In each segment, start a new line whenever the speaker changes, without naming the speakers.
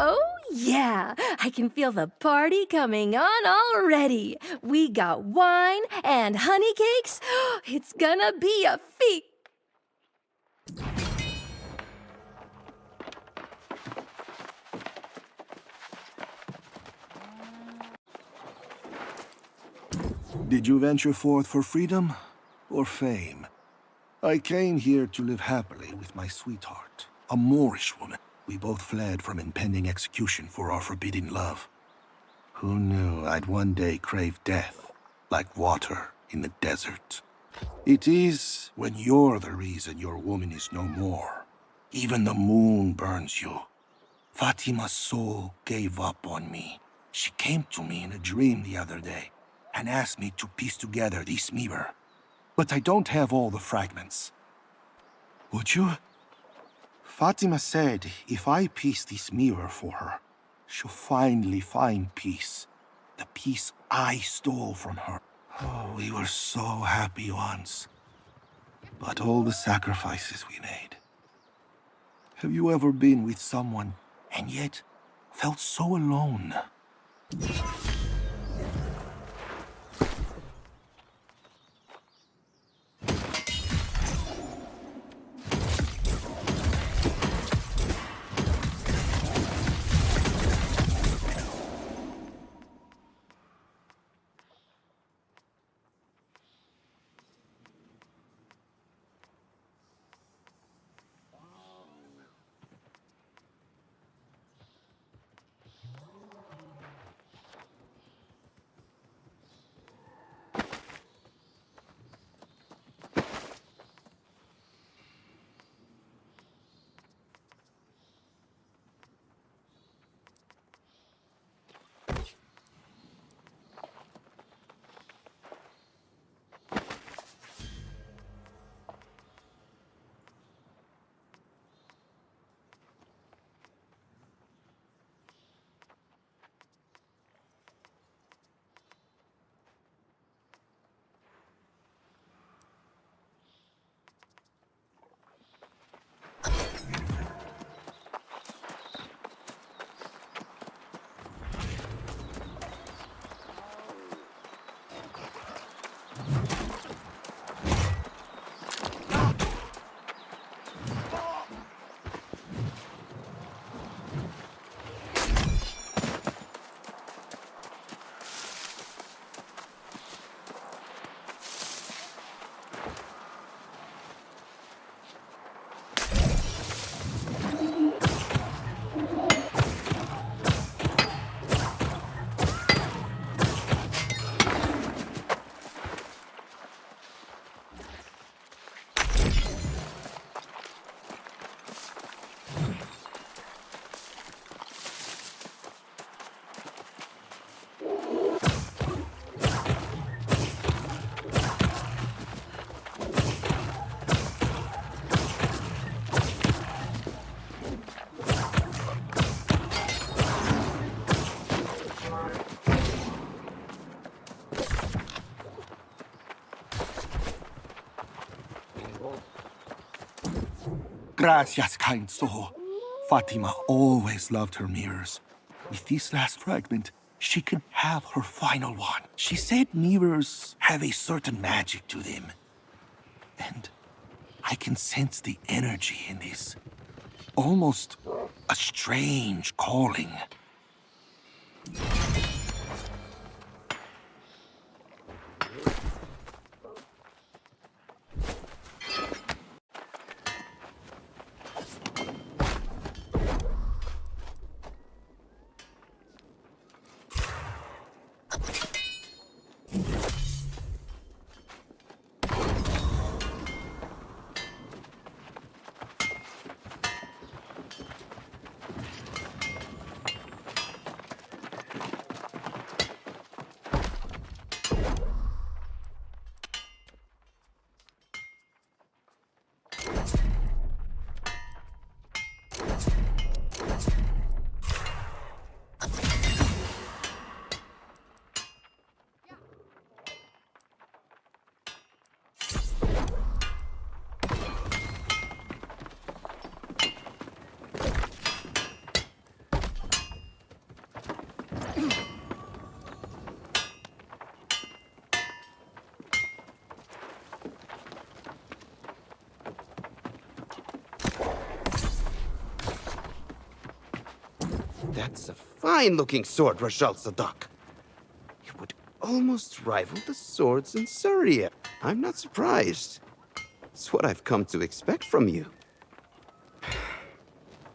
Oh, yeah, I can feel the party coming on already. We got wine and honey cakes. It's gonna be a feast.
Did you venture forth for freedom or fame? I came here to live happily with my sweetheart, a Moorish woman. We both fled from impending execution for our forbidden love. Who knew I'd one day crave death, like water in the desert? It is when you're the reason your woman is no more. Even the moon burns you. Fatima's soul gave up on me. She came to me in a dream the other day and asked me to piece together this mirror. But I don't have all the fragments. Would you? Fatima said if I piece this mirror for her, she'll finally find peace. The peace I stole from her. Oh, we were so happy once. But all the sacrifices we made. Have you ever been with someone and yet felt so alone? Gracias, kind soul. Fatima always loved her mirrors. With this last fragment, she can have her final one. She said mirrors have a certain magic to them. And I can sense the energy in this. Almost a strange calling.
That's a fine-looking sword, Rajal Sadak. It would almost rival the swords in Syria. I'm not surprised. It's what I've come to expect from you.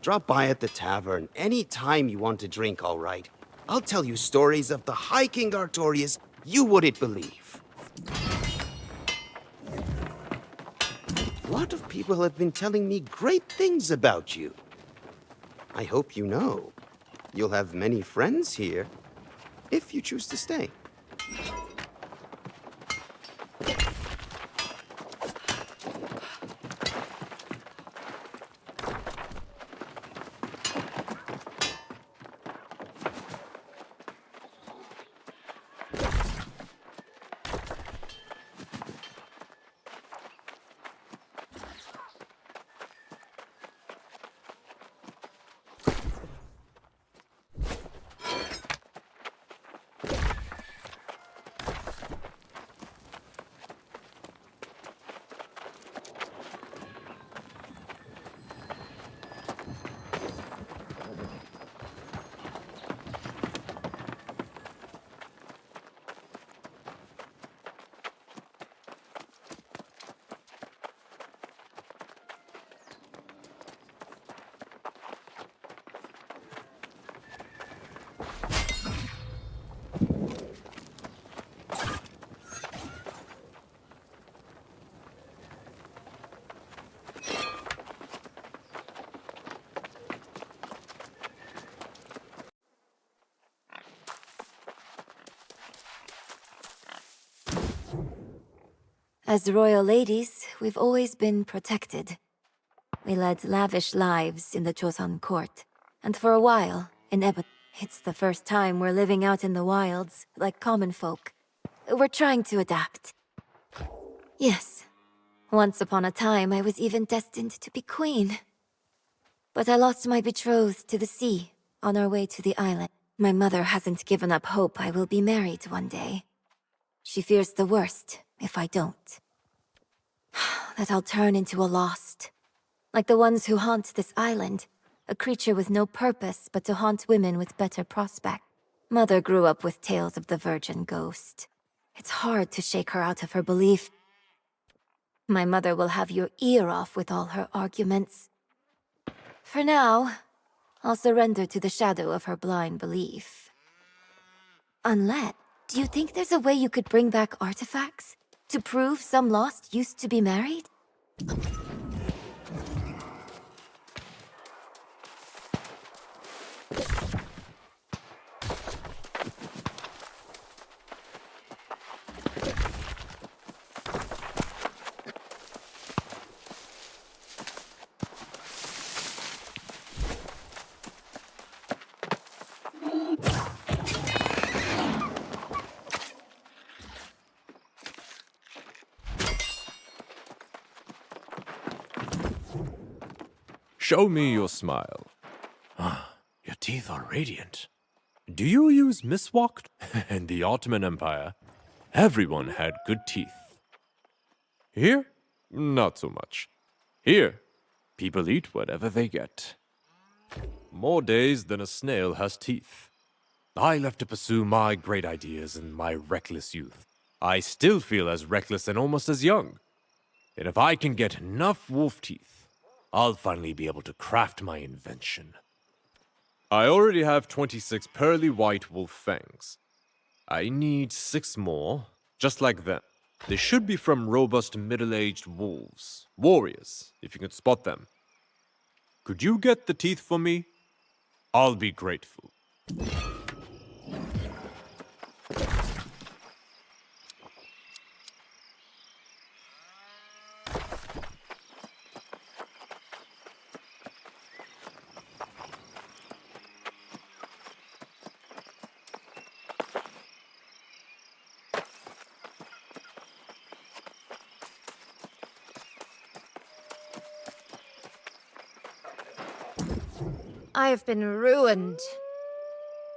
Drop by at the tavern any time you want to drink, all right? I'll tell you stories of the High King Artorias you wouldn't believe. A lot of people have been telling me great things about you. I hope you know. You'll have many friends here, if you choose to stay.
As royal ladies, we've always been protected. We led lavish lives in the Choson court, and for a while, in Ebon. It's the first time we're living out in the wilds, like common folk. We're trying to adapt. Yes, once upon a time I was even destined to be queen. But I lost my betrothed to the sea, on our way to the island. My mother hasn't given up hope I will be married one day. She fears the worst, if I don't. That I'll turn into a lost. Like the ones who haunt this island. A creature with no purpose but to haunt women with better prospect. Mother grew up with tales of the virgin ghost. It's hard to shake her out of her belief. My mother will have your ear off with all her arguments. For now, I'll surrender to the shadow of her blind belief. Unless, do you think there's a way you could bring back artifacts? To prove some lost used to be married?
Show me your smile. Ah, your teeth are radiant. Do you use miswak? In the Ottoman Empire, everyone had good teeth. Here, not so much. Here, people eat whatever they get. More days than a snail has teeth. I left to pursue my great ideas in my reckless youth. I still feel as reckless and almost as young. And if I can get enough wolf teeth, I'll finally be able to craft my invention. I already have 26 pearly white wolf fangs. I need 6 more, just like them. They should be from robust middle-aged wolves. Warriors, if you can spot them. Could you get the teeth for me? I'll be grateful.
I have been ruined.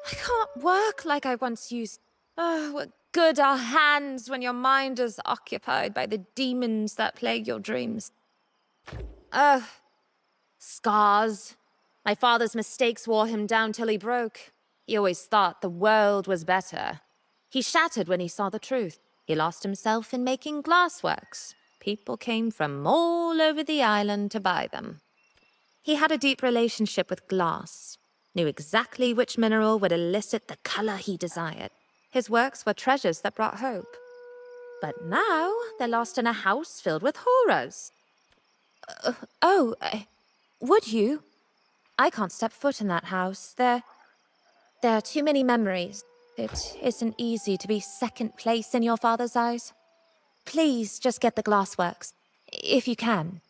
I can't work like I once used. Oh, what good are hands when your mind is occupied by the demons that plague your dreams? Ugh. Scars. My father's mistakes wore him down till he broke. He always thought the world was better. He shattered when he saw the truth. He lost himself in making glassworks. People came from all over the island to buy them. He had a deep relationship with glass, knew exactly which mineral would elicit the color he desired. His works were treasures that brought hope. But now they're lost in a house filled with horrors. Would you? I can't step foot in that house. There are too many memories. It isn't easy to be second place in your father's eyes. Please just get the glassworks, if you can.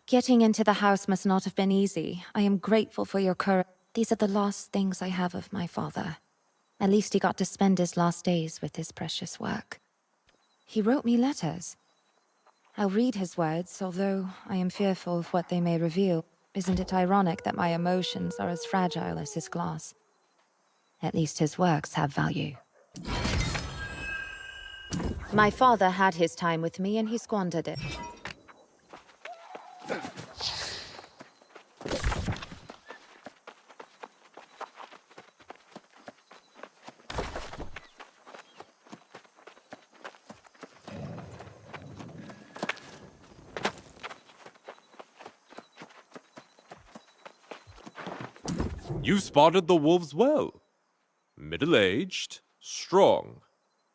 Getting into the house must not have been easy. I am grateful for your courage. These are the last things I have of my father. At least he got to spend his last days with his precious work. He wrote me letters. I'll read his words, although I am fearful of what they may reveal. Isn't it ironic that my emotions are as fragile as his glass? At least his works have value. My father had his time with me and he squandered it.
You spotted the wolves well. Middle-aged, strong,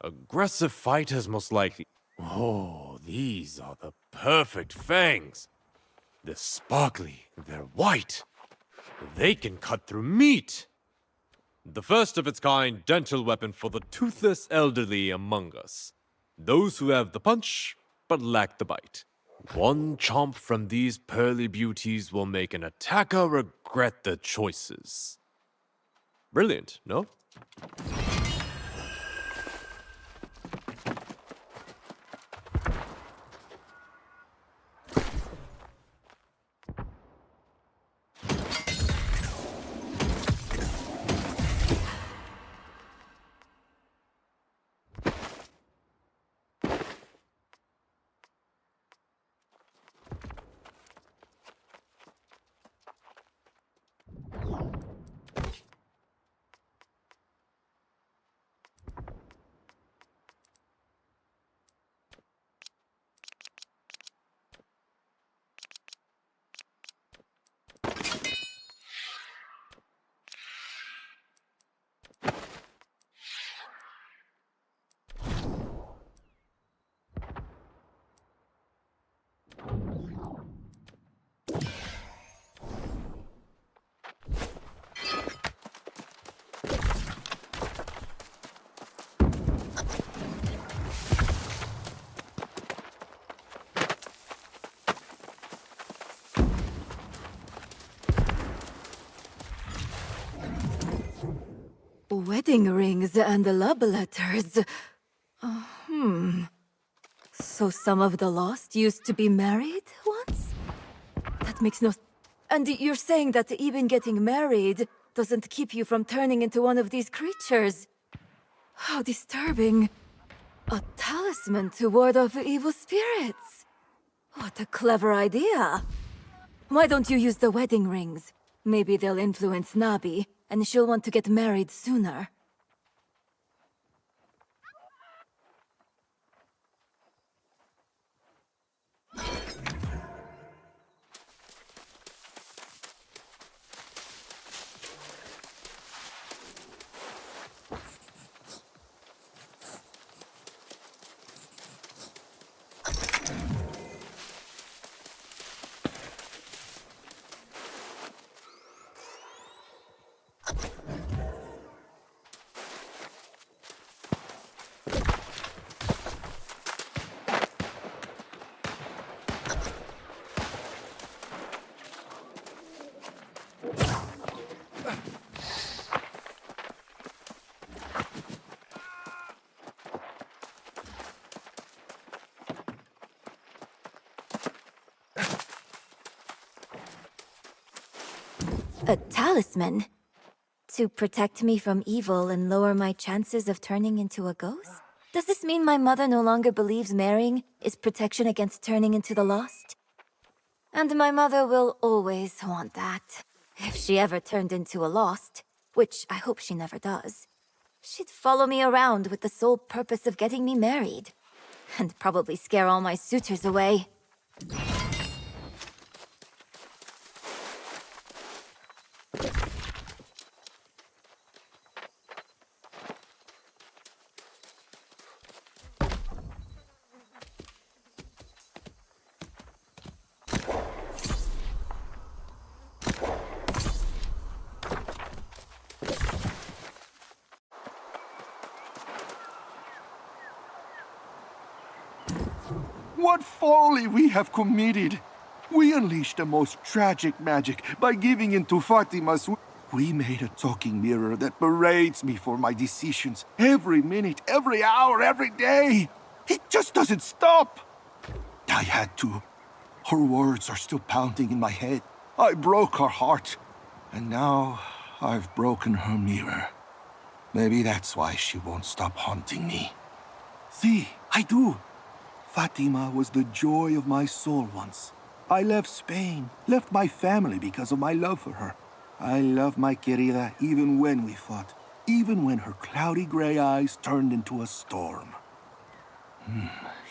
aggressive fighters most likely. Oh, these are the perfect fangs. They're sparkly, they're white. They can cut through meat. The first of its kind dental weapon for the toothless elderly among us. Those who have the punch, but lack the bite. One chomp from these pearly beauties will make an attacker regret their choices. Brilliant, no?
Wedding rings and love letters. So some of the lost used to be married once? That makes no... And you're saying that even getting married doesn't keep you from turning into one of these creatures? How disturbing. A talisman to ward off evil spirits. What a clever idea. Why don't you use the wedding rings? Maybe they'll influence Nabi, and she'll want to get married sooner. A talisman? To protect me from evil and lower my chances of turning into a ghost? Does this mean my mother no longer believes marrying is protection against turning into the lost? And my mother will always want that. If she ever turned into a lost, which I hope she never does, she'd follow me around with the sole purpose of getting me married. And probably scare all my suitors away.
What folly we have committed! We unleashed the most tragic magic by giving in to Fatima's... We made a talking mirror that berates me for my decisions every minute, every hour, every day. It just doesn't stop. I had to. Her words are still pounding in my head. I broke her heart, and now I've broken her mirror. Maybe that's why she won't stop haunting me. See, I do. Fatima was the joy of my soul once. I left Spain, left my family because of my love for her. I love my querida even when we fought, even when her cloudy gray eyes turned into a storm.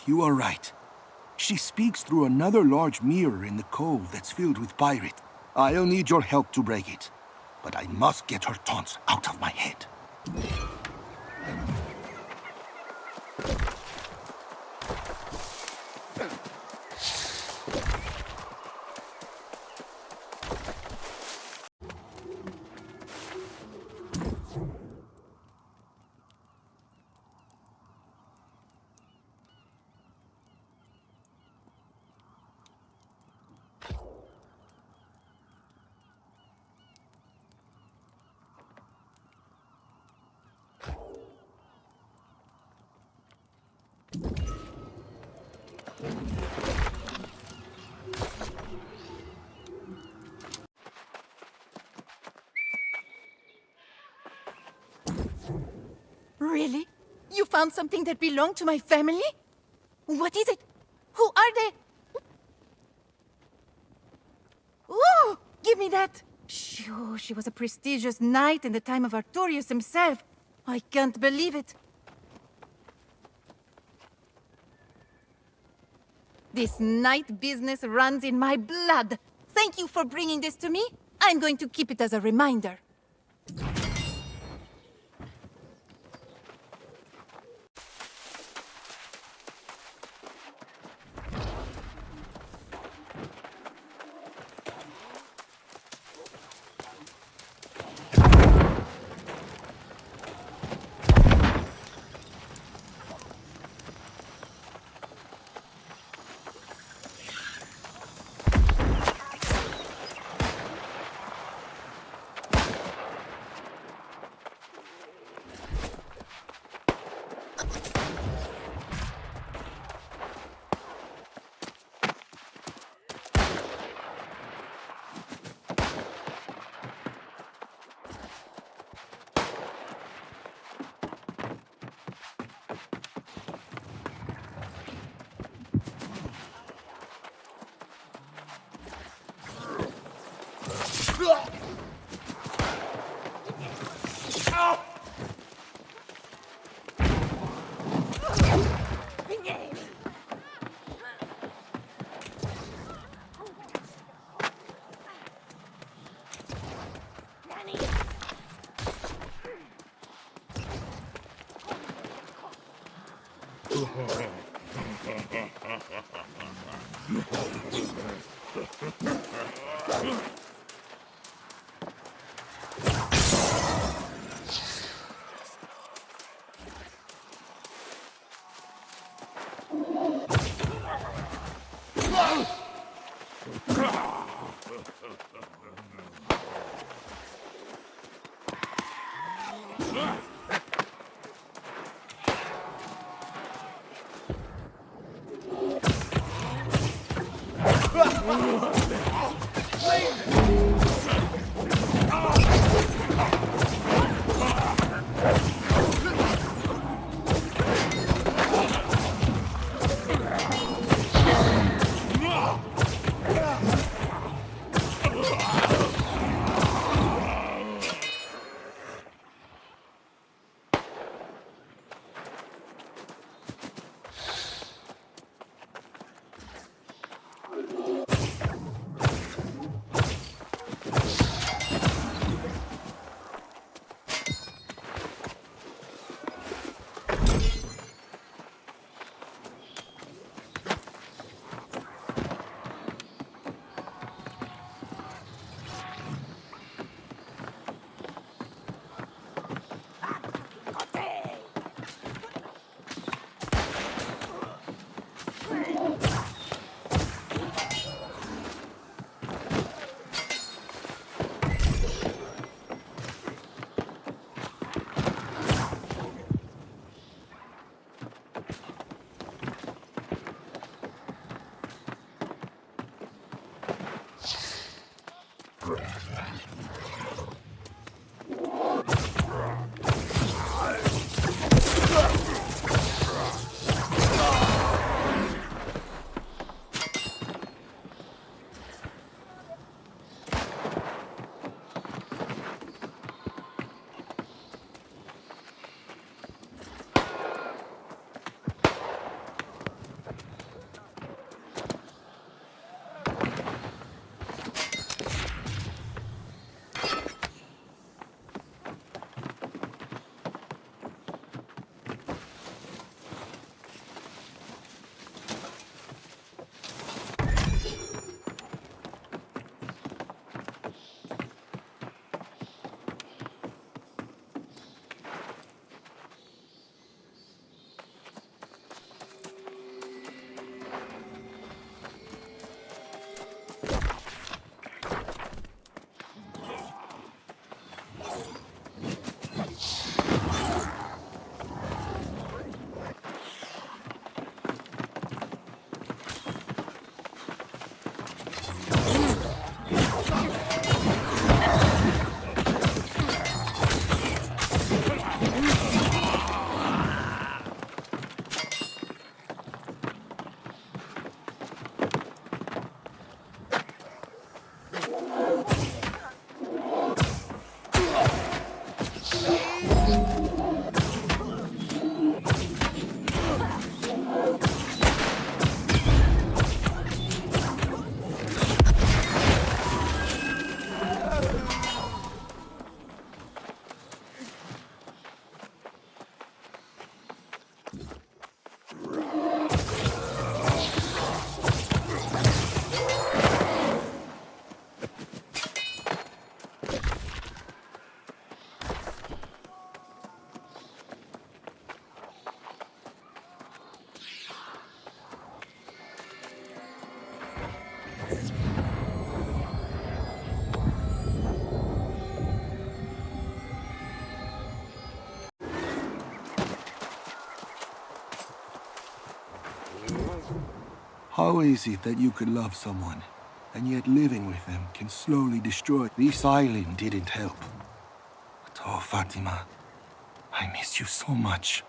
You are right. She speaks through another large mirror in the cove that's filled with pirates. I'll need your help to break it, but I must get her taunts out of my head.
Really? You found something that belonged to my family? What is it? Who are they? Ooh! Give me that! Sure, she was a prestigious knight in the time of Artorius himself. I can't believe it. This knight business runs in my blood. Thank you for bringing this to me. I'm going to keep it as a reminder.
How is it that you could love someone, and yet living with them can slowly destroy? This island didn't help. But oh, Fatima, I miss you so much.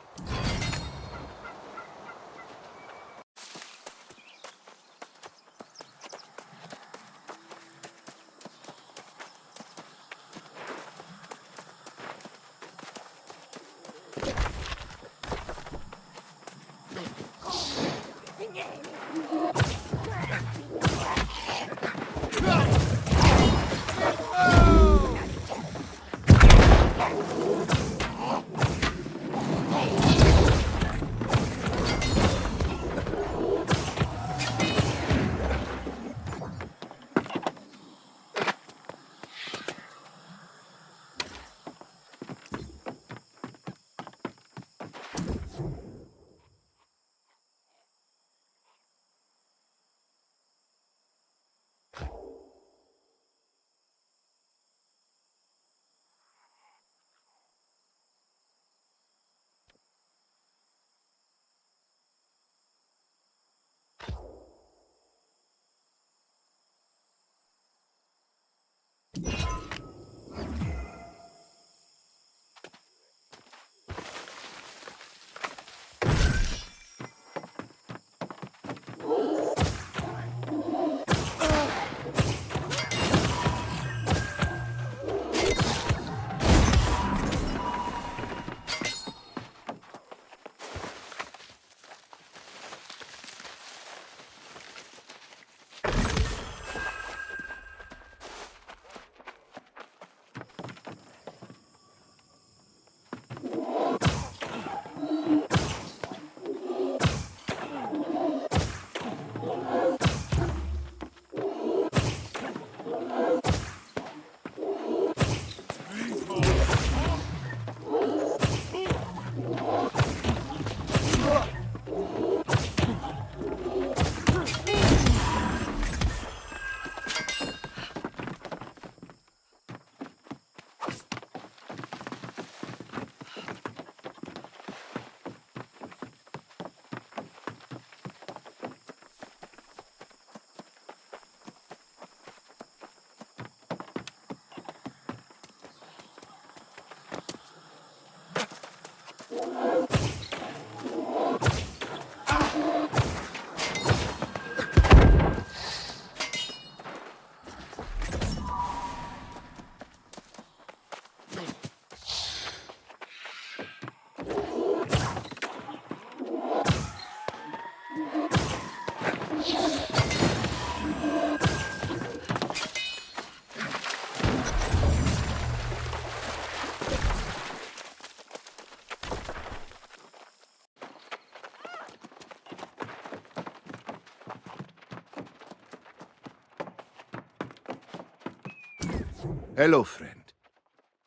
Hello, friend.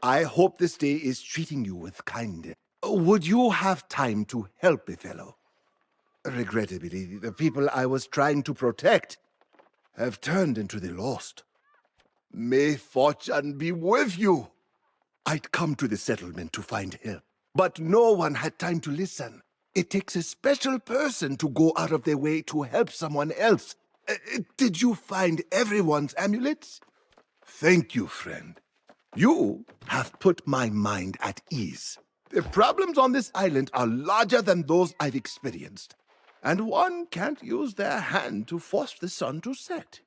I hope this day is treating you with kindness. Would you have time to help a fellow? Regrettably, the people I was trying to protect have turned into the lost. May fortune be with you! I'd come to the settlement to find help, but no one had time to listen. It takes a special person to go out of their way to help someone else. Did you find everyone's amulets? Thank you, friend. You have put my mind at ease. The problems on this island are larger than those I've experienced, and one can't use their hand to force the sun to set.